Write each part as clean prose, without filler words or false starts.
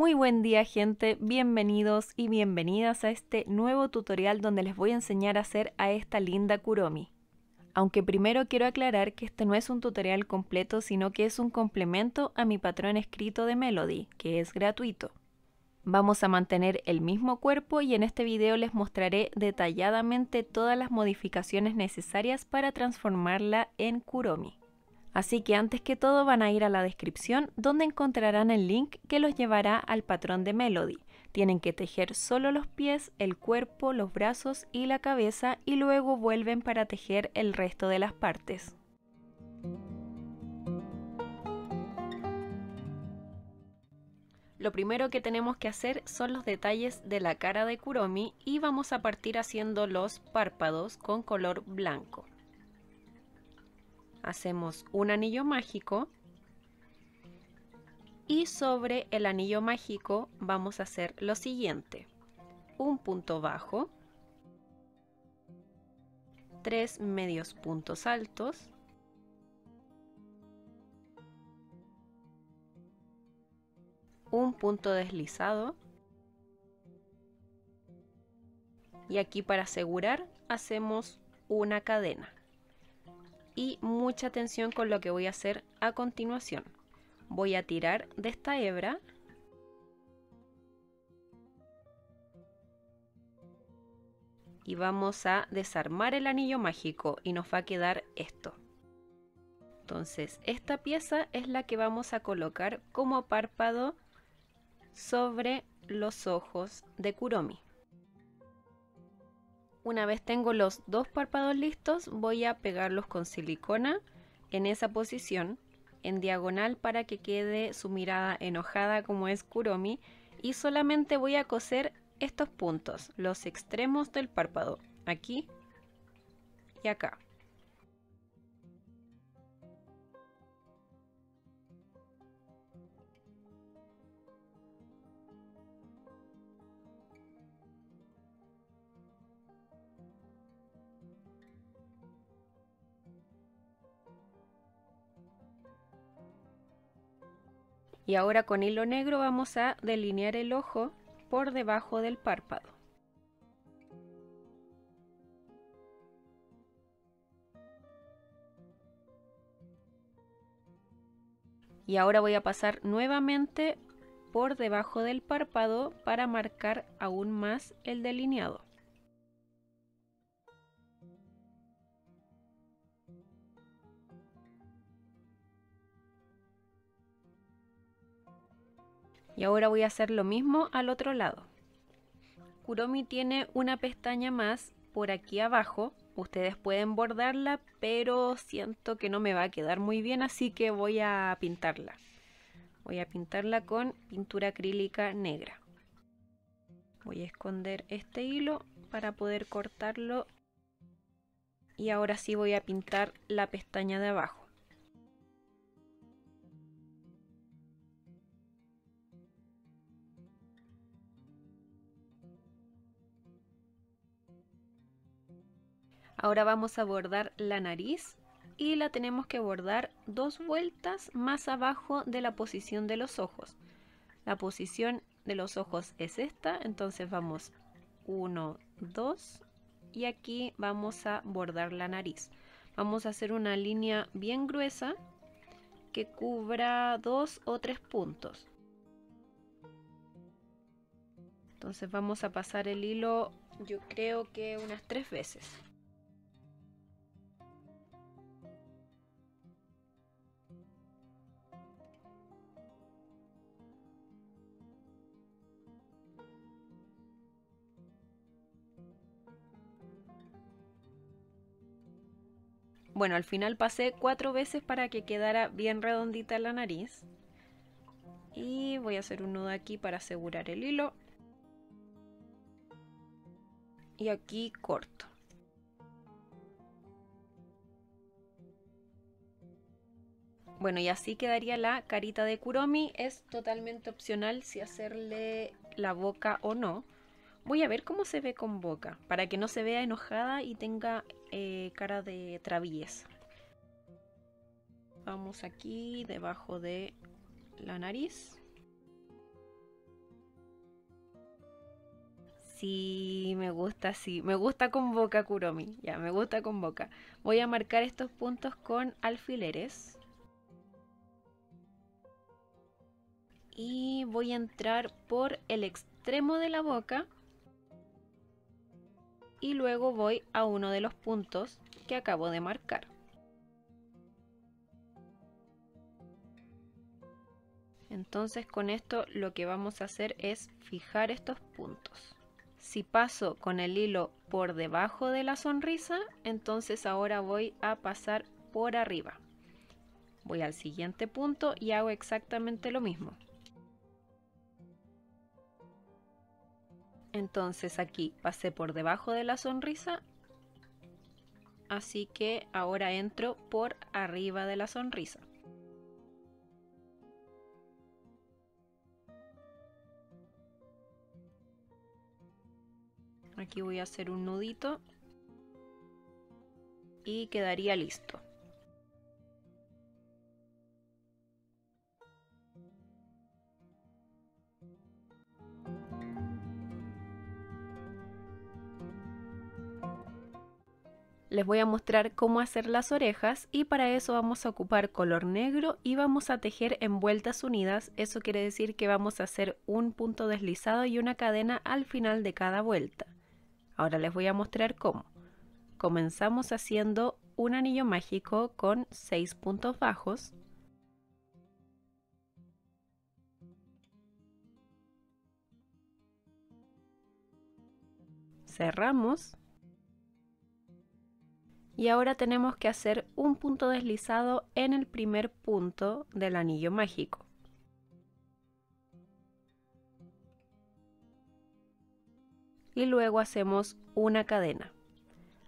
Muy buen día, gente, bienvenidos y bienvenidas a este nuevo tutorial donde les voy a enseñar a hacer a esta linda Kuromi. Aunque primero quiero aclarar que este no es un tutorial completo, sino que es un complemento a mi patrón escrito de Melody, que es gratuito. Vamos a mantener el mismo cuerpo y en este video les mostraré detalladamente todas las modificaciones necesarias para transformarla en Kuromi. Así que antes que todo van a ir a la descripción donde encontrarán el link que los llevará al patrón de Melody. Tienen que tejer solo los pies, el cuerpo, los brazos y la cabeza y luego vuelven para tejer el resto de las partes. Lo primero que tenemos que hacer son los detalles de la cara de Kuromi y vamos a partir haciendo los párpados con color blanco. Hacemos un anillo mágico y sobre el anillo mágico vamos a hacer lo siguiente: un punto bajo, 3 medios puntos altos, un punto deslizado y aquí para asegurar hacemos una cadena. Y mucha atención con lo que voy a hacer a continuación. Voy a tirar de esta hebra y vamos a desarmar el anillo mágico y nos va a quedar esto. Entonces esta pieza es la que vamos a colocar como párpado sobre los ojos de Kuromi. Una vez tengo los dos párpados listos, voy a pegarlos con silicona en esa posición, en diagonal, para que quede su mirada enojada como es Kuromi, y solamente voy a coser estos puntos, los extremos del párpado, aquí y acá. Y ahora con hilo negro vamos a delinear el ojo por debajo del párpado. Y ahora voy a pasar nuevamente por debajo del párpado para marcar aún más el delineado. Y ahora voy a hacer lo mismo al otro lado. Kuromi tiene una pestaña más por aquí abajo. Ustedes pueden bordarla, pero siento que no me va a quedar muy bien, así que voy a pintarla. Voy a pintarla con pintura acrílica negra. Voy a esconder este hilo para poder cortarlo. Y ahora sí voy a pintar la pestaña de abajo. Ahora vamos a bordar la nariz y la tenemos que bordar 2 vueltas más abajo de la posición de los ojos. La posición de los ojos es esta, entonces vamos 1, 2 y aquí vamos a bordar la nariz. Vamos a hacer una línea bien gruesa que cubra 2 o 3 puntos. Entonces vamos a pasar el hilo, yo creo que unas 3 veces. Bueno, al final pasé 4 veces para que quedara bien redondita la nariz. Y voy a hacer un nudo aquí para asegurar el hilo. Y aquí corto. Bueno, y así quedaría la carita de Kuromi. Es totalmente opcional si hacerle la boca o no. Voy a ver cómo se ve con boca, para que no se vea enojada y tenga cara de traviesa. Vamos aquí debajo de la nariz. Sí, me gusta así. Me gusta con boca, Kuromi. Ya, me gusta con boca. Voy a marcar estos puntos con alfileres. Y voy a entrar por el extremo de la boca. Y luego voy a uno de los puntos que acabo de marcar. Entonces con esto lo que vamos a hacer es fijar estos puntos. Si paso con el hilo por debajo de la sonrisa, entonces ahora voy a pasar por arriba. Voy al siguiente punto y hago exactamente lo mismo. Entonces aquí pasé por debajo de la sonrisa, así que ahora entro por arriba de la sonrisa. Aquí voy a hacer un nudito y quedaría listo. Les voy a mostrar cómo hacer las orejas y para eso vamos a ocupar color negro y vamos a tejer en vueltas unidas. Eso quiere decir que vamos a hacer un punto deslizado y una cadena al final de cada vuelta. Ahora les voy a mostrar cómo. Comenzamos haciendo un anillo mágico con 6 puntos bajos. Cerramos. Y ahora tenemos que hacer un punto deslizado en el primer punto del anillo mágico. Y luego hacemos una cadena.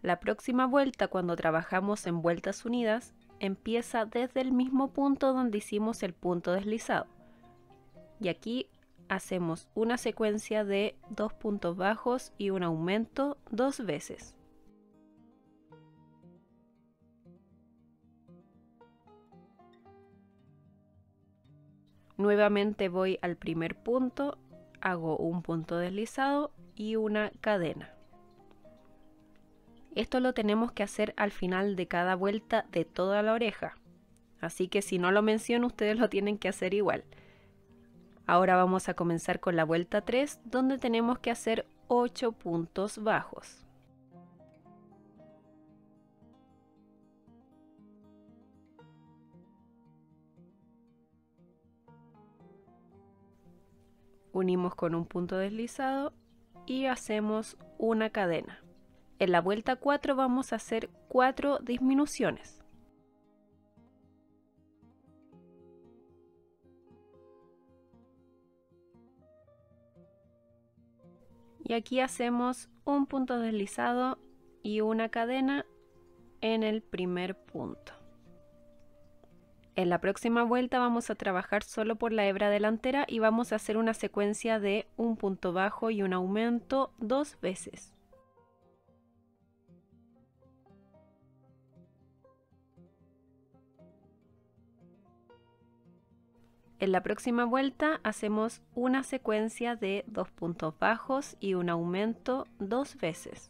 La próxima vuelta, cuando trabajamos en vueltas unidas, empieza desde el mismo punto donde hicimos el punto deslizado. Y aquí hacemos una secuencia de 2 puntos bajos y un aumento 2 veces. Nuevamente voy al primer punto, hago un punto deslizado y una cadena. Esto lo tenemos que hacer al final de cada vuelta de toda la oreja, así que si no lo menciono ustedes lo tienen que hacer igual. Ahora vamos a comenzar con la vuelta 3, donde tenemos que hacer 8 puntos bajos. Unimos con un punto deslizado y hacemos una cadena. En la vuelta 4 vamos a hacer 4 disminuciones. Y aquí hacemos un punto deslizado y una cadena en el primer punto. En la próxima vuelta vamos a trabajar solo por la hebra delantera y vamos a hacer una secuencia de un punto bajo y un aumento 2 veces. En la próxima vuelta hacemos una secuencia de 2 puntos bajos y un aumento 2 veces.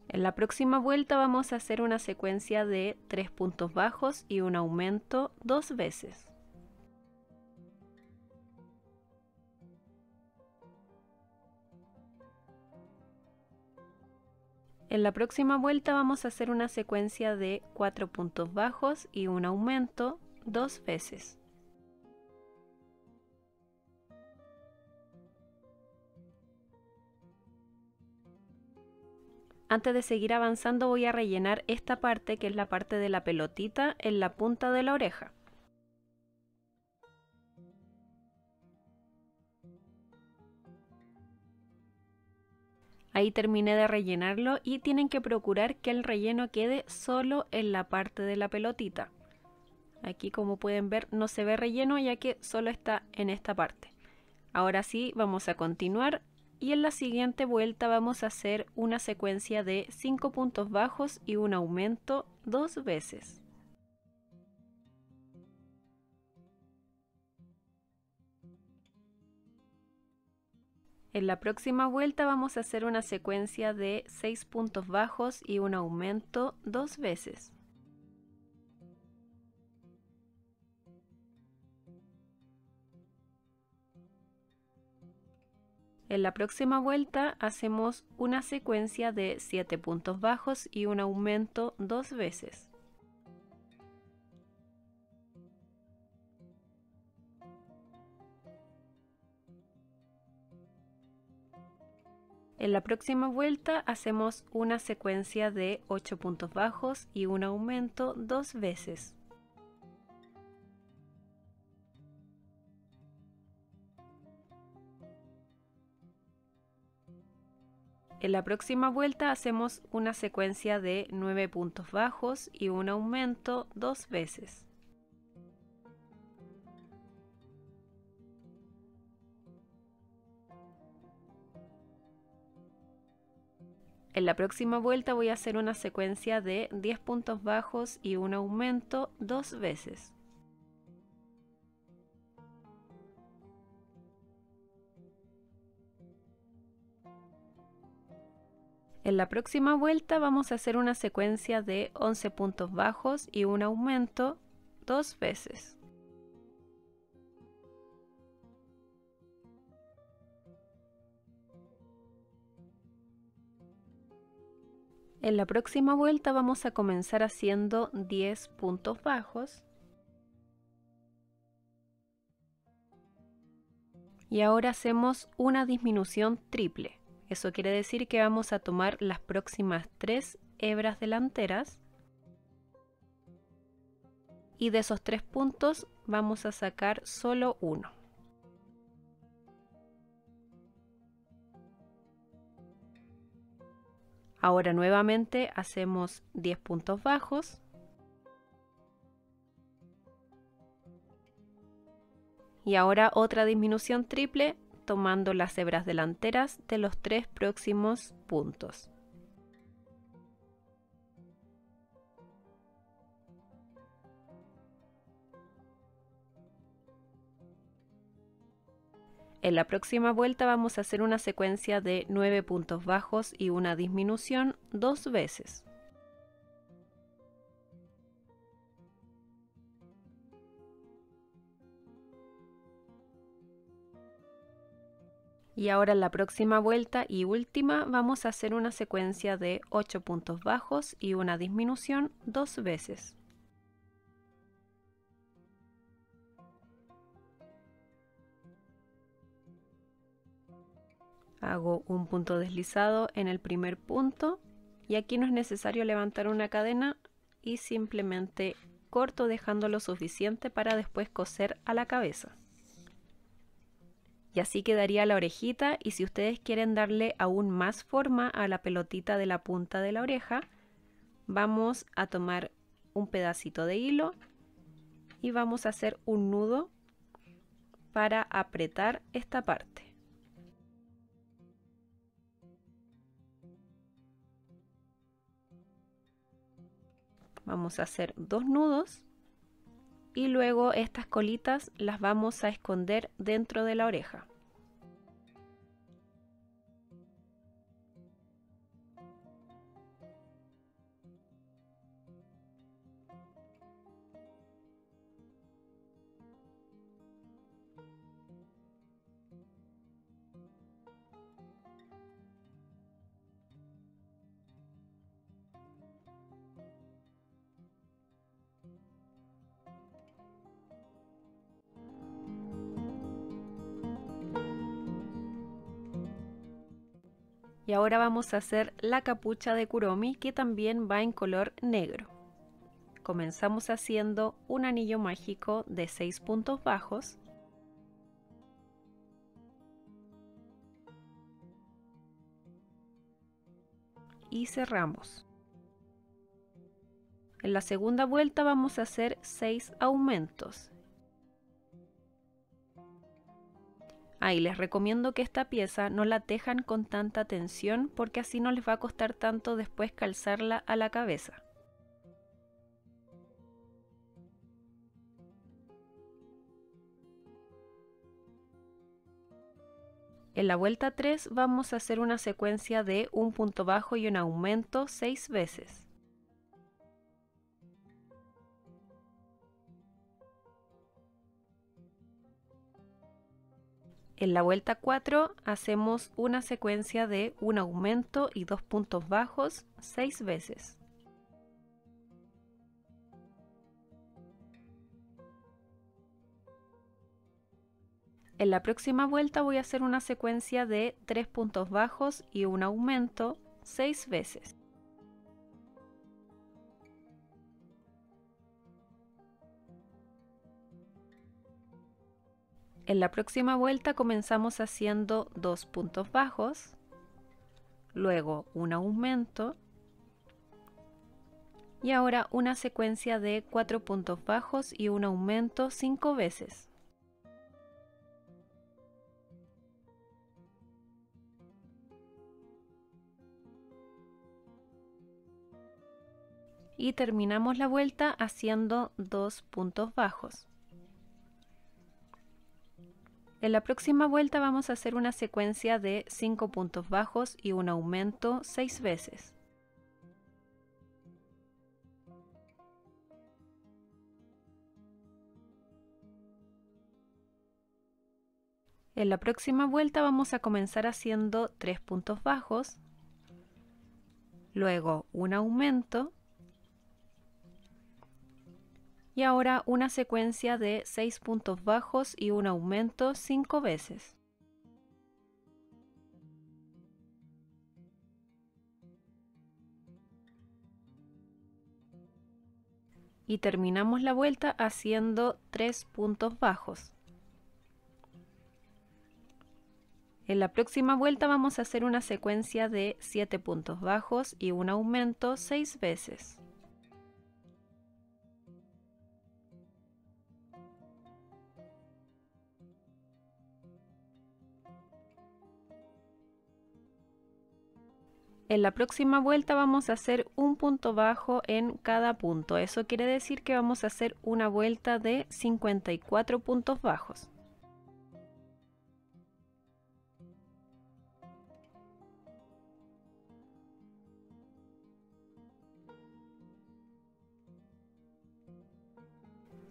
En la próxima vuelta vamos a hacer una secuencia de 3 puntos bajos y un aumento 2 veces. En la próxima vuelta vamos a hacer una secuencia de 4 puntos bajos y un aumento 2 veces. Antes de seguir avanzando voy a rellenar esta parte, que es la parte de la pelotita en la punta de la oreja. Ahí terminé de rellenarlo y tienen que procurar que el relleno quede solo en la parte de la pelotita. Aquí, como pueden ver, no se ve relleno ya que solo está en esta parte. Ahora sí, vamos a continuar y en la siguiente vuelta vamos a hacer una secuencia de 5 puntos bajos y un aumento 2 veces. En la próxima vuelta vamos a hacer una secuencia de 6 puntos bajos y un aumento 2 veces. En la próxima vuelta hacemos una secuencia de 7 puntos bajos y un aumento 2 veces. En la próxima vuelta hacemos una secuencia de 8 puntos bajos y un aumento 2 veces. En la próxima vuelta hacemos una secuencia de 9 puntos bajos y un aumento 2 veces. En la próxima vuelta voy a hacer una secuencia de 10 puntos bajos y un aumento 2 veces. En la próxima vuelta vamos a hacer una secuencia de 11 puntos bajos y un aumento 2 veces. En la próxima vuelta vamos a comenzar haciendo 10 puntos bajos. Y ahora hacemos una disminución triple. Eso quiere decir que vamos a tomar las próximas 3 hebras delanteras y de esos 3 puntos vamos a sacar solo uno. Ahora nuevamente hacemos 10 puntos bajos y ahora otra disminución triple tomando las hebras delanteras de los 3 próximos puntos. En la próxima vuelta vamos a hacer una secuencia de 9 puntos bajos y una disminución 2 veces. Y ahora en la próxima vuelta y última vamos a hacer una secuencia de 8 puntos bajos y una disminución 2 veces. Hago un punto deslizado en el primer punto y aquí no es necesario levantar una cadena y simplemente corto dejando lo suficiente para después coser a la cabeza. Y así quedaría la orejita, y si ustedes quieren darle aún más forma a la pelotita de la punta de la oreja, vamos a tomar un pedacito de hilo y vamos a hacer un nudo para apretar esta parte. Vamos a hacer 2 nudos y luego estas colitas las vamos a esconder dentro de la oreja. Y ahora vamos a hacer la capucha de Kuromi, que también va en color negro. Comenzamos haciendo un anillo mágico de 6 puntos bajos. Y cerramos. En la segunda vuelta vamos a hacer 6 aumentos. Y les recomiendo que esta pieza no la tejan con tanta tensión porque así no les va a costar tanto después calzarla a la cabeza. En la vuelta 3 vamos a hacer una secuencia de un punto bajo y un aumento 6 veces. En la vuelta 4 hacemos una secuencia de un aumento y 2 puntos bajos 6 veces. En la próxima vuelta voy a hacer una secuencia de 3 puntos bajos y un aumento 6 veces. En la próxima vuelta comenzamos haciendo 2 puntos bajos, luego un aumento y ahora una secuencia de 4 puntos bajos y un aumento 5 veces. Y terminamos la vuelta haciendo 2 puntos bajos. En la próxima vuelta vamos a hacer una secuencia de 5 puntos bajos y un aumento 6 veces. En la próxima vuelta vamos a comenzar haciendo 3 puntos bajos, luego un aumento y ahora una secuencia de 6 puntos bajos y un aumento 5 veces. Y terminamos la vuelta haciendo 3 puntos bajos. En la próxima vuelta vamos a hacer una secuencia de 7 puntos bajos y un aumento 6 veces. En la próxima vuelta vamos a hacer un punto bajo en cada punto. Eso quiere decir que vamos a hacer una vuelta de 54 puntos bajos.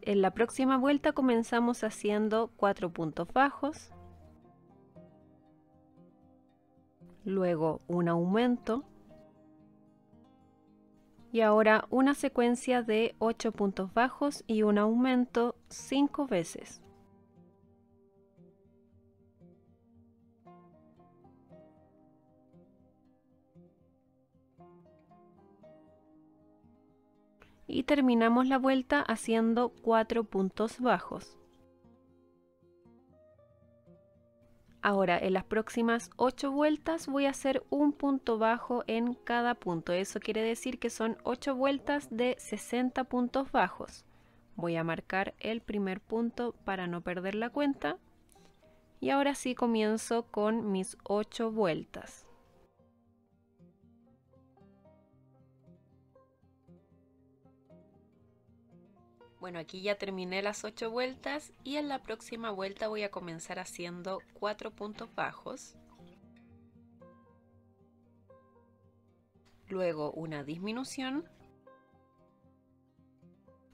En la próxima vuelta comenzamos haciendo 4 puntos bajos, luego un aumento y ahora una secuencia de 8 puntos bajos y un aumento 5 veces. Y terminamos la vuelta haciendo 4 puntos bajos. Ahora, en las próximas 8 vueltas voy a hacer un punto bajo en cada punto. Eso quiere decir que son 8 vueltas de 60 puntos bajos. Voy a marcar el primer punto para no perder la cuenta. Y ahora sí comienzo con mis 8 vueltas. Bueno, aquí ya terminé las 8 vueltas y en la próxima vuelta voy a comenzar haciendo 4 puntos bajos. Luego una disminución.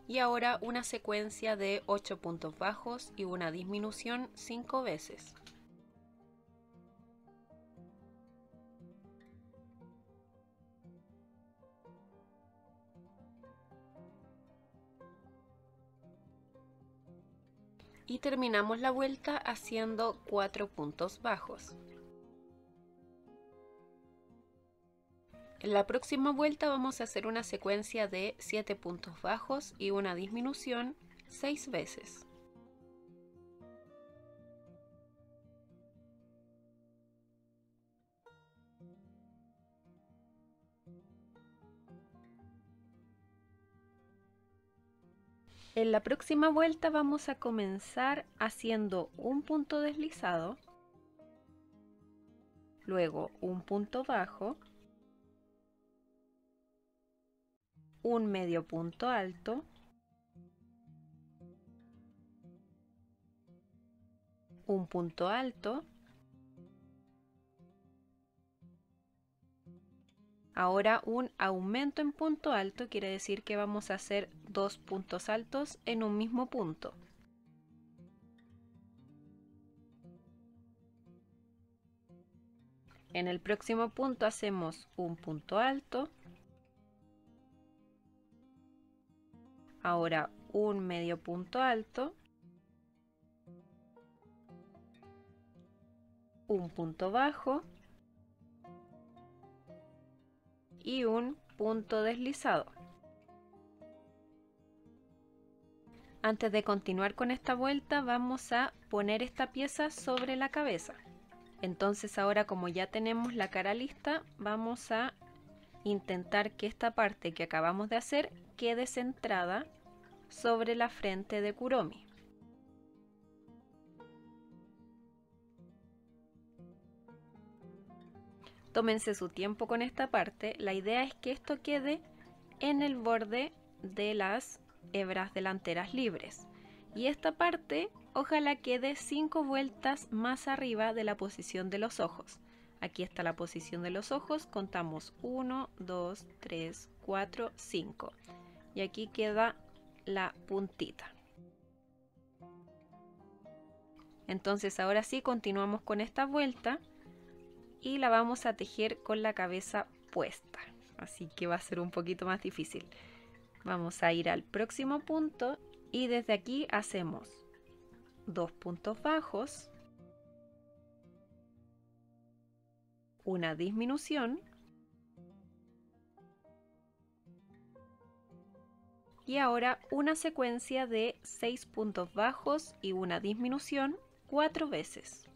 Y ahora una secuencia de 8 puntos bajos y una disminución 5 veces. Y terminamos la vuelta haciendo 4 puntos bajos. En la próxima vuelta vamos a hacer una secuencia de 7 puntos bajos y una disminución 6 veces. En la próxima vuelta vamos a comenzar haciendo un punto deslizado, luego un punto bajo, un medio punto alto, un punto alto Ahora un aumento en punto alto quiere decir que vamos a hacer 2 puntos altos en un mismo punto. En el próximo punto hacemos un punto alto. Ahora un medio punto alto. Un punto bajo. Y un punto deslizado. Antes de continuar con esta vuelta vamos a poner esta pieza sobre la cabeza. Entonces ahora, como ya tenemos la cara lista, vamos a intentar que esta parte que acabamos de hacer quede centrada sobre la frente de Kuromi. Tómense su tiempo con esta parte. La idea es que esto quede en el borde de las hebras delanteras libres. Y esta parte ojalá quede 5 vueltas más arriba de la posición de los ojos. Aquí está la posición de los ojos. Contamos 1, 2, 3, 4, 5. Y aquí queda la puntita. Entonces ahora sí continuamos con esta vuelta. Y la vamos a tejer con la cabeza puesta, así que va a ser un poquito más difícil. Vamos a ir al próximo punto y desde aquí hacemos 2 puntos bajos, una disminución y ahora una secuencia de 6 puntos bajos y una disminución 4 veces.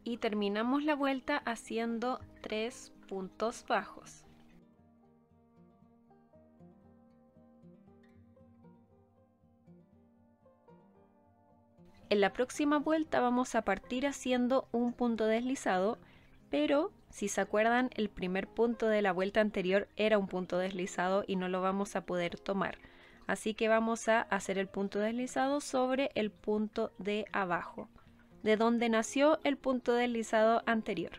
Y terminamos la vuelta haciendo 3 puntos bajos. En la próxima vuelta vamos a partir haciendo un punto deslizado, pero si se acuerdan, el primer punto de la vuelta anterior era un punto deslizado y no lo vamos a poder tomar. Así que vamos a hacer el punto deslizado sobre el punto de abajo, de donde nació el punto deslizado anterior.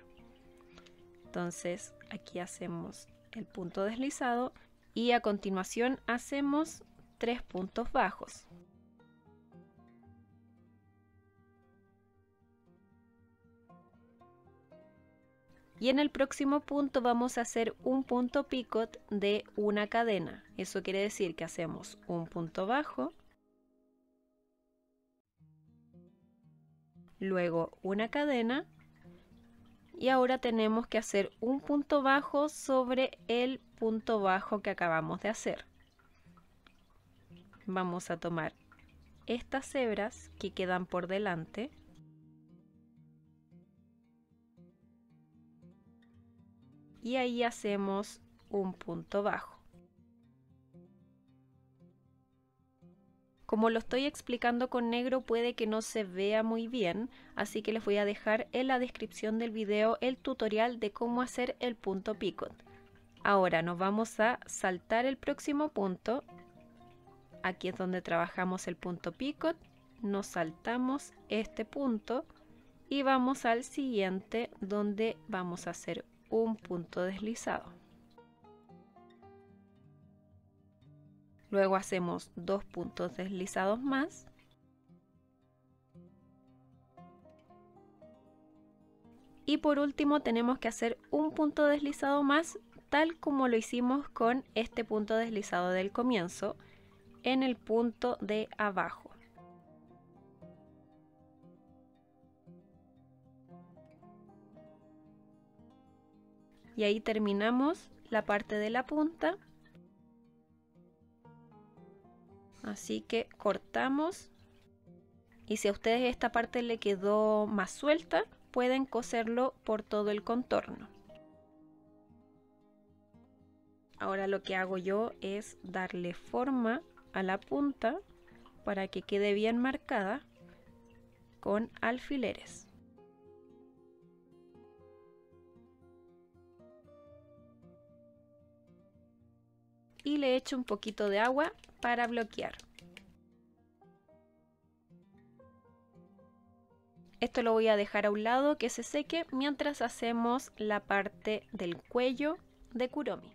Entonces aquí hacemos el punto deslizado y a continuación hacemos 3 puntos bajos. Y en el próximo punto vamos a hacer un punto picot de una cadena. Eso quiere decir que hacemos un punto bajo, luego una cadena y ahora tenemos que hacer un punto bajo sobre el punto bajo que acabamos de hacer. Vamos a tomar estas hebras que quedan por delante y ahí hacemos un punto bajo. Como lo estoy explicando con negro puede que no se vea muy bien, así que les voy a dejar en la descripción del video el tutorial de cómo hacer el punto picot. Ahora nos vamos a saltar el próximo punto. Aquí es donde trabajamos el punto picot, nos saltamos este punto y vamos al siguiente donde vamos a hacer un punto deslizado. Luego hacemos 2 puntos deslizados más. Y por último tenemos que hacer un punto deslizado más, tal como lo hicimos con este punto deslizado del comienzo, en el punto de abajo. Y ahí terminamos la parte de la punta. Así que cortamos. Y si a ustedes esta parte le quedó más suelta, pueden coserlo por todo el contorno. Ahora lo que hago yo es darle forma a la punta para que quede bien marcada con alfileres. y le echo un poquito de agua para bloquear. Esto lo voy a dejar a un lado que se seque mientras hacemos la parte del cuello de Kuromi.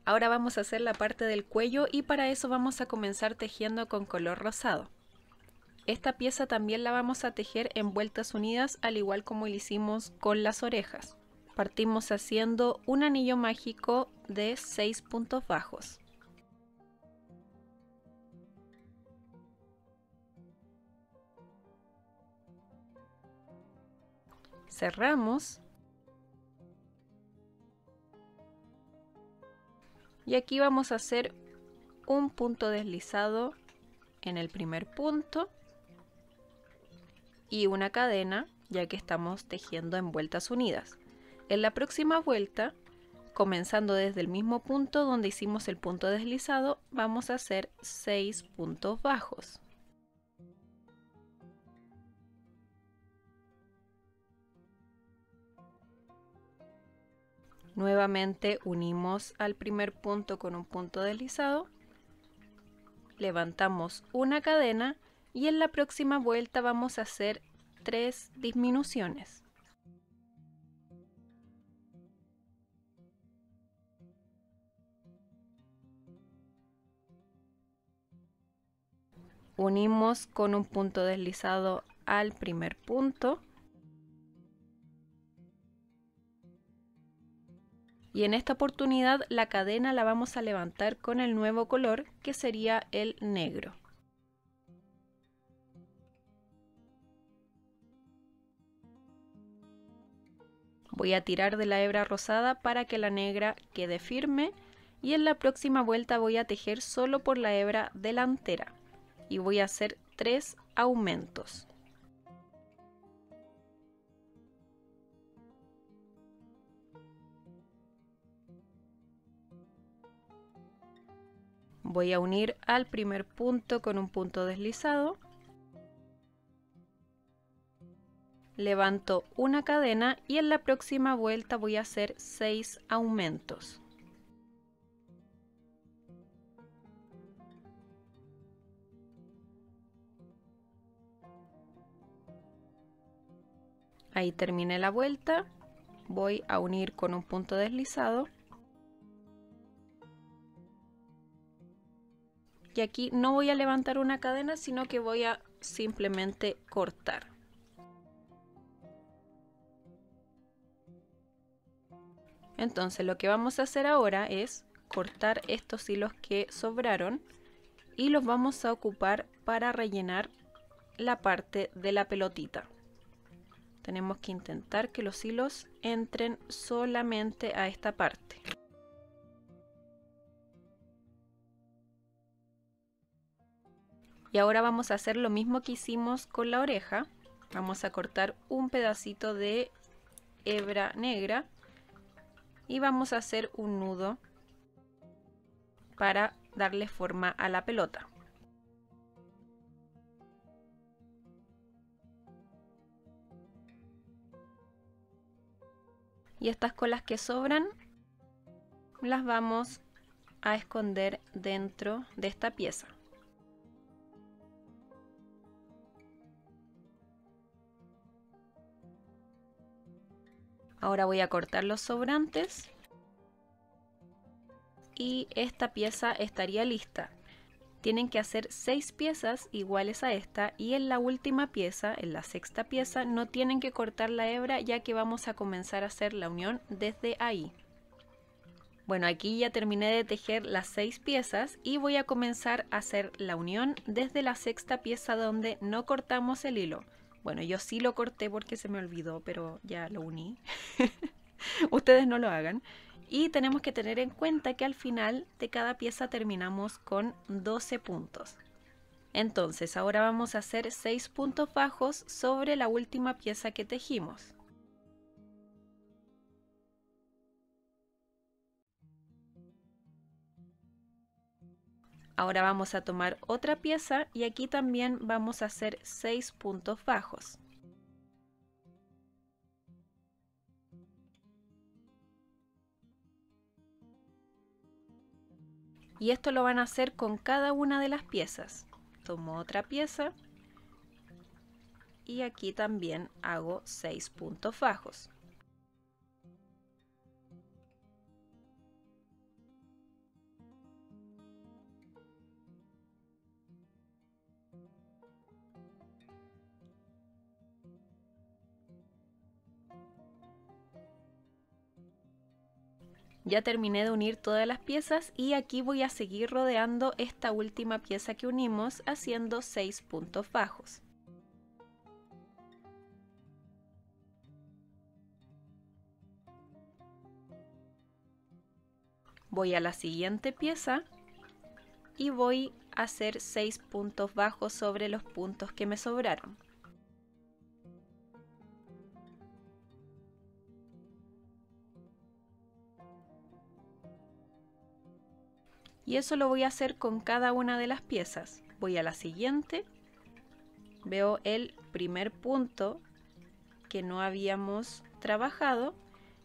Ahora vamos a hacer la parte del cuello y para eso vamos a comenzar tejiendo con color rosado. Esta pieza también la vamos a tejer en vueltas unidas al igual como lo hicimos con las orejas. Partimos haciendo un anillo mágico de 6 puntos bajos. Cerramos y aquí vamos a hacer un punto deslizado en el primer punto y una cadena, ya que estamos tejiendo en vueltas unidas. En la próxima vuelta, comenzando desde el mismo punto donde hicimos el punto deslizado, vamos a hacer 6 puntos bajos. Nuevamente unimos al primer punto con un punto deslizado, levantamos una cadena y en la próxima vuelta vamos a hacer 3 disminuciones. Unimos con un punto deslizado al primer punto. Y en esta oportunidad la cadena la vamos a levantar con el nuevo color, que sería el negro. Voy a tirar de la hebra rosada para que la negra quede firme y en la próxima vuelta voy a tejer solo por la hebra delantera y voy a hacer 3 aumentos. Voy a unir al primer punto con un punto deslizado, levanto una cadena y en la próxima vuelta voy a hacer 6 aumentos. Ahí terminé la vuelta, voy a unir con un punto deslizado. Y aquí no voy a levantar una cadena, sino que voy a simplemente cortar. Entonces lo que vamos a hacer ahora es cortar estos hilos que sobraron y los vamos a ocupar para rellenar la parte de la pelotita. Tenemos que intentar que los hilos entren solamente a esta parte. Y ahora vamos a hacer lo mismo que hicimos con la oreja. Vamos a cortar un pedacito de hebra negra y vamos a hacer un nudo para darle forma a la pelota. Y estas colas que sobran las vamos a esconder dentro de esta pieza. Ahora voy a cortar los sobrantes y esta pieza estaría lista. Tienen que hacer 6 piezas iguales a esta y en la última pieza, en la sexta pieza, no tienen que cortar la hebra ya que vamos a comenzar a hacer la unión desde ahí. Bueno, aquí ya terminé de tejer las 6 piezas y voy a comenzar a hacer la unión desde la sexta pieza donde no cortamos el hilo. Bueno, yo sí lo corté porque se me olvidó, pero ya lo uní. Ustedes no lo hagan. Y tenemos que tener en cuenta que al final de cada pieza terminamos con 12 puntos. Entonces, ahora vamos a hacer 6 puntos bajos sobre la última pieza que tejimos. Ahora vamos a tomar otra pieza y aquí también vamos a hacer 6 puntos bajos. Y esto lo van a hacer con cada una de las piezas. Tomo otra pieza y aquí también hago 6 puntos bajos. Ya terminé de unir todas las piezas y aquí voy a seguir rodeando esta última pieza que unimos haciendo 6 puntos bajos. Voy a la siguiente pieza y voy a hacer 6 puntos bajos sobre los puntos que me sobraron. Y eso lo voy a hacer con cada una de las piezas. Voy a la siguiente, veo el primer punto que no habíamos trabajado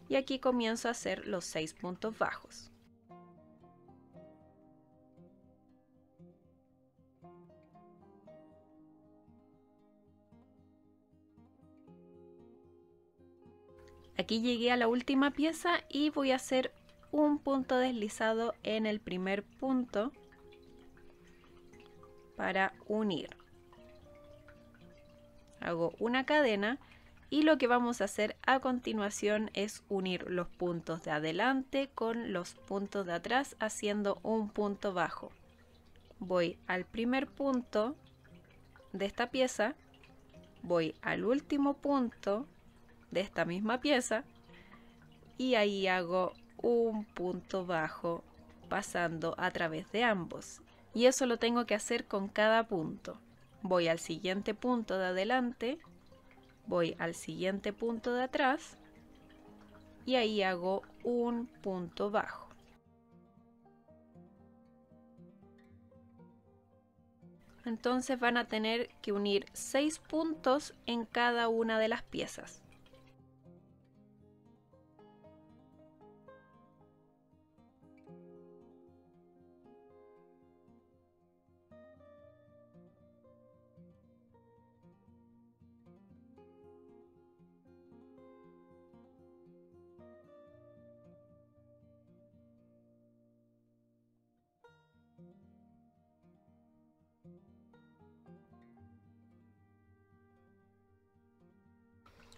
y aquí comienzo a hacer los 6 puntos bajos. Aquí llegué a la última pieza y voy a hacer un punto deslizado en el primer punto para unir. Hago una cadena y lo que vamos a hacer a continuación es unir los puntos de adelante con los puntos de atrás haciendo un punto bajo. Voy al primer punto de esta pieza, voy al último punto de esta misma pieza y ahí hago un punto bajo pasando a través de ambos. Y eso lo tengo que hacer con cada punto. Voy al siguiente punto de adelante, voy al siguiente punto de atrás y ahí hago un punto bajo. Entonces van a tener que unir 6 puntos en cada una de las piezas.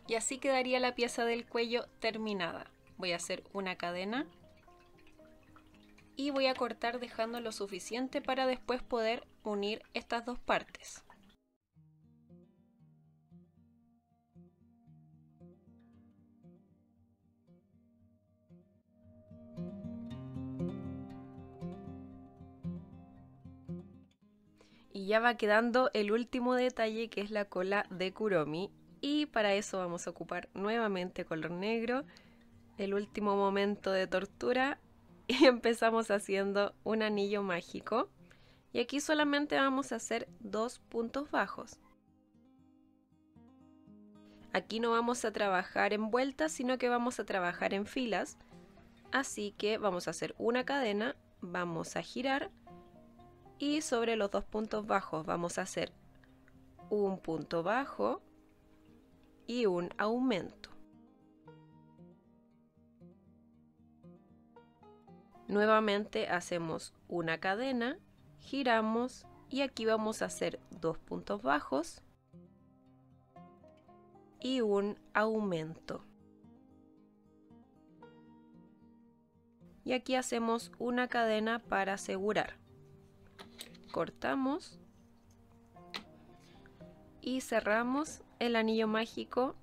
Y así quedaría la pieza del cuello terminada. Voy a hacer una cadena y voy a cortar dejando lo suficiente para después poder unir estas dos partes. Y ya va quedando el último detalle, que es la cola de Kuromi, y para eso vamos a ocupar nuevamente color negro, el último momento de tortura, y empezamos haciendo un anillo mágico y aquí solamente vamos a hacer 2 puntos bajos. Aquí no vamos a trabajar en vueltas, sino que vamos a trabajar en filas, así que vamos a hacer una cadena, vamos a girar y sobre los 2 puntos bajos vamos a hacer un punto bajo y un aumento. Nuevamente hacemos una cadena, giramos y aquí vamos a hacer 2 puntos bajos y un aumento. Y aquí hacemos una cadena para asegurar. Cortamos y cerramos el anillo mágico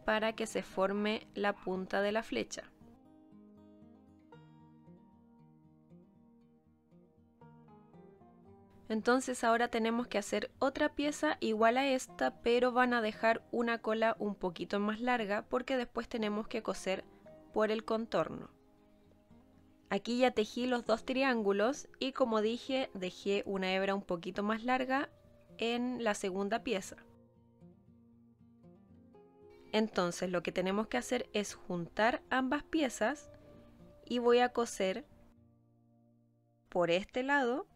para que se forme la punta de la flecha. Entonces ahora tenemos que hacer otra pieza igual a esta, pero van a dejar una cola un poquito más larga porque después tenemos que coser por el contorno. Aquí ya tejí los 2 triángulos y como dije, dejé una hebra un poquito más larga en la segunda pieza. Entonces lo que tenemos que hacer es juntar ambas piezas y voy a coser por este lado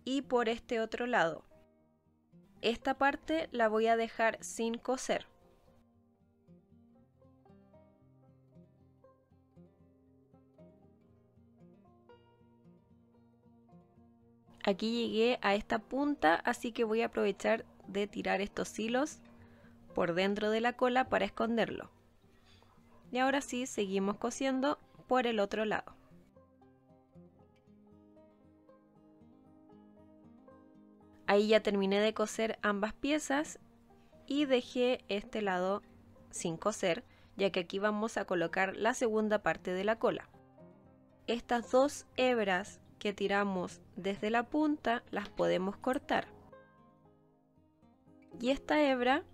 y por este otro lado. Esta parte la voy a dejar sin coser. Aquí llegué a esta punta, así que voy a aprovechar de tirar estos hilos por dentro de la cola para esconderlo. Y ahora sí, seguimos cosiendo por el otro lado. Ahí ya terminé de coser ambas piezas y dejé este lado sin coser, ya que aquí vamos a colocar la segunda parte de la cola. Estas dos hebras que tiramos desde la punta las podemos cortar. Y esta hebra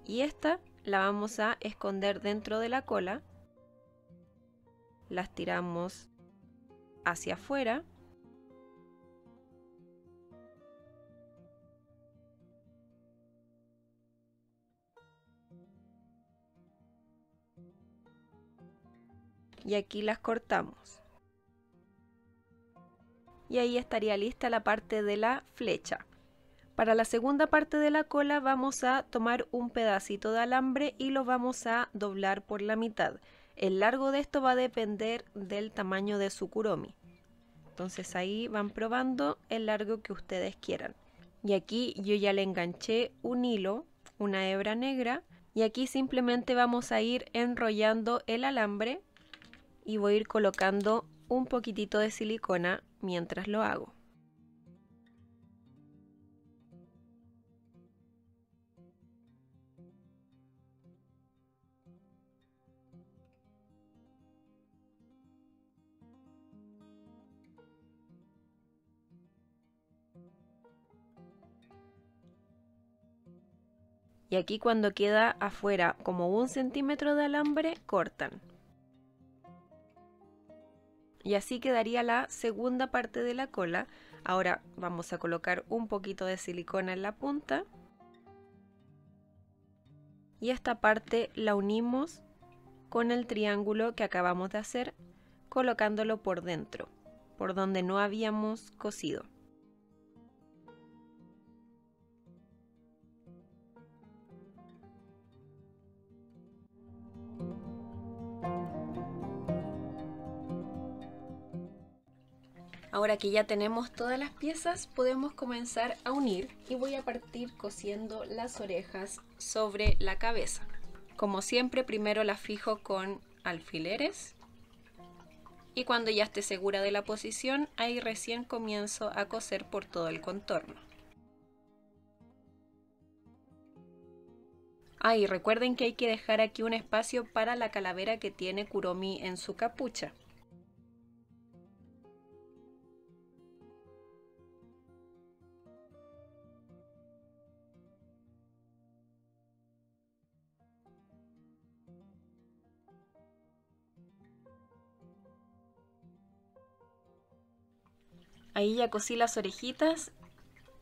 y esta la vamos a esconder dentro de la cola. Las tiramos hacia afuera. Y aquí las cortamos. Y ahí estaría lista la parte de la flecha. Para la segunda parte de la cola vamos a tomar un pedacito de alambre y lo vamos a doblar por la mitad. El largo de esto va a depender del tamaño de su kuromi. Entonces ahí van probando el largo que ustedes quieran. Y aquí yo ya le enganché un hilo, una hebra negra, y aquí simplemente vamos a ir enrollando el alambre y voy a ir colocando un poquitito de silicona mientras lo hago. Y aquí cuando queda afuera como 1 centímetro de alambre, cortan. Y así quedaría la segunda parte de la cola. Ahora vamos a colocar un poquito de silicona en la punta. Y esta parte la unimos con el triángulo que acabamos de hacer, colocándolo por dentro, por donde no habíamos cosido. Ahora que ya tenemos todas las piezas, podemos comenzar a unir y voy a partir cosiendo las orejas sobre la cabeza. Como siempre, primero las fijo con alfileres y cuando ya esté segura de la posición, ahí recién comienzo a coser por todo el contorno. Y recuerden que hay que dejar aquí un espacio para la calavera que tiene Kuromi en su capucha. Ahí ya cosí las orejitas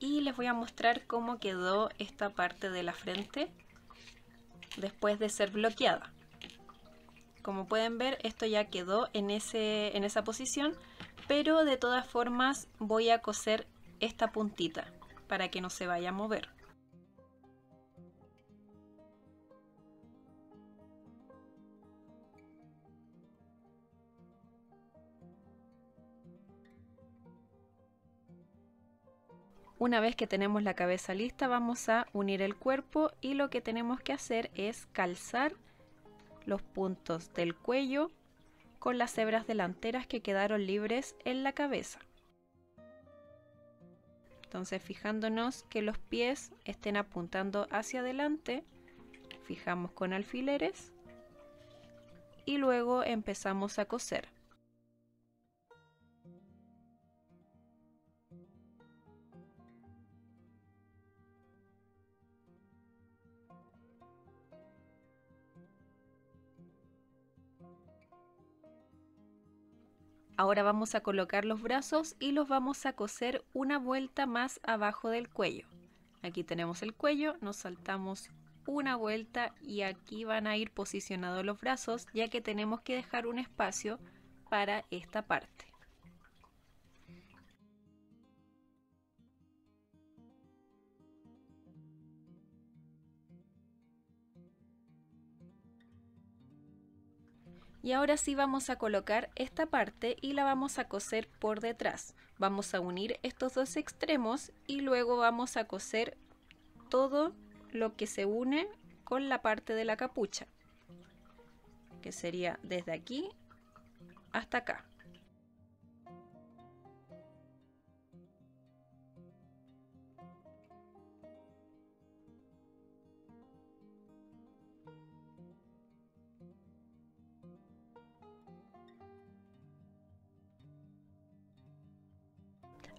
y les voy a mostrar cómo quedó esta parte de la frente después de ser bloqueada. Como pueden ver, esto ya quedó en esa posición, pero de todas formas voy a coser esta puntita para que no se vaya a mover. Una vez que tenemos la cabeza lista, vamos a unir el cuerpo y lo que tenemos que hacer es calzar los puntos del cuello con las hebras delanteras que quedaron libres en la cabeza. Entonces, fijándonos que los pies estén apuntando hacia adelante, fijamos con alfileres y luego empezamos a coser. Ahora vamos a colocar los brazos y los vamos a coser una vuelta más abajo del cuello. Aquí tenemos el cuello, nos saltamos una vuelta y aquí van a ir posicionados los brazos, ya que tenemos que dejar un espacio para esta parte. Y ahora sí vamos a colocar esta parte y la vamos a coser por detrás. Vamos a unir estos dos extremos y luego vamos a coser todo lo que se une con la parte de la capucha, que sería desde aquí hasta acá.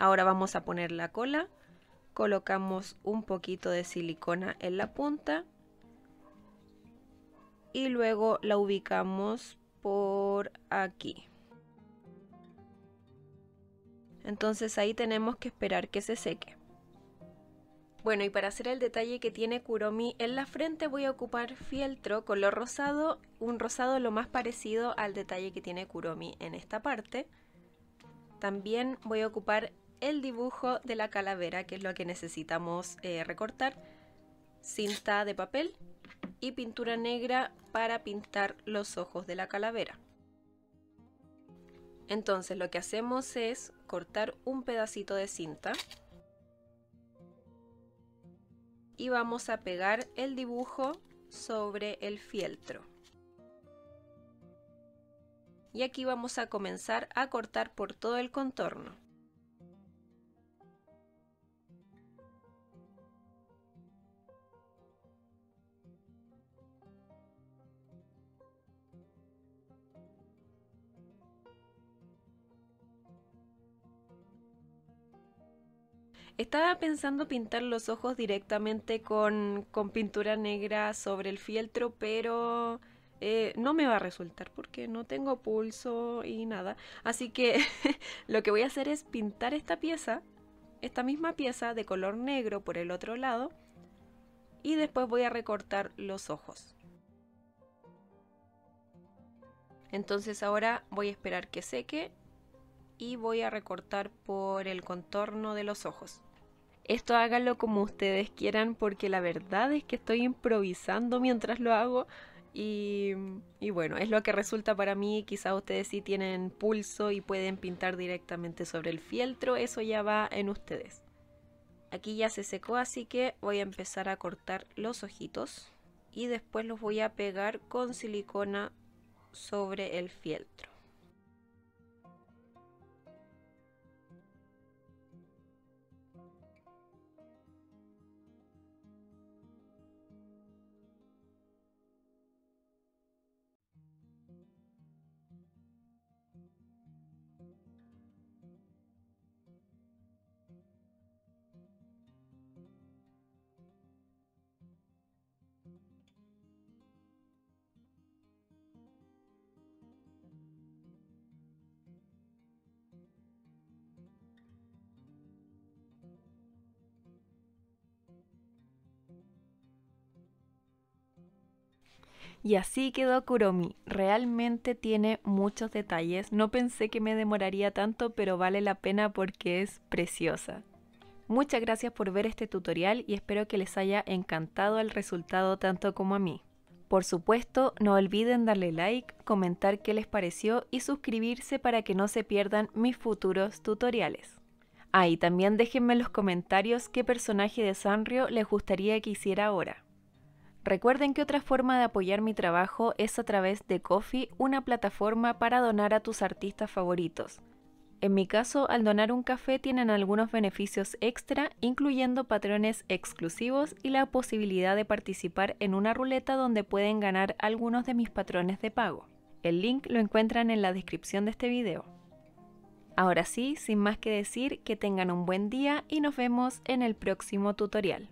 Ahora vamos a poner la cola, colocamos un poquito de silicona en la punta y luego la ubicamos por aquí. Entonces ahí tenemos que esperar que se seque. Bueno, y para hacer el detalle que tiene Kuromi en la frente voy a ocupar fieltro color rosado, un rosado lo más parecido al detalle que tiene Kuromi en esta parte. También voy a ocupar el dibujo de la calavera, que es lo que necesitamos recortar, cinta de papel y pintura negra para pintar los ojos de la calavera. Entonces lo que hacemos es cortar un pedacito de cinta y vamos a pegar el dibujo sobre el fieltro. Y aquí vamos a comenzar a cortar por todo el contorno. Estaba pensando pintar los ojos directamente con pintura negra sobre el fieltro, pero no me va a resultar porque no tengo pulso y nada. Así que lo que voy a hacer es pintar esta pieza, esta misma pieza de color negro por el otro lado, y después voy a recortar los ojos. Entonces ahora voy a esperar que seque y voy a recortar por el contorno de los ojos. Esto háganlo como ustedes quieran porque la verdad es que estoy improvisando mientras lo hago y bueno, es lo que resulta para mí. Quizá ustedes sí tienen pulso y pueden pintar directamente sobre el fieltro, eso ya va en ustedes. Aquí ya se secó, así que voy a empezar a cortar los ojitos y después los voy a pegar con silicona sobre el fieltro. Y así quedó Kuromi. Realmente tiene muchos detalles. No pensé que me demoraría tanto, pero vale la pena porque es preciosa. Muchas gracias por ver este tutorial y espero que les haya encantado el resultado tanto como a mí. Por supuesto, no olviden darle like, comentar qué les pareció y suscribirse para que no se pierdan mis futuros tutoriales. Y también déjenme en los comentarios qué personaje de Sanrio les gustaría que hiciera ahora. Recuerden que otra forma de apoyar mi trabajo es a través de Ko-fi, una plataforma para donar a tus artistas favoritos. En mi caso, al donar un café tienen algunos beneficios extra, incluyendo patrones exclusivos y la posibilidad de participar en una ruleta donde pueden ganar algunos de mis patrones de pago. El link lo encuentran en la descripción de este video. Ahora sí, sin más que decir, que tengan un buen día y nos vemos en el próximo tutorial.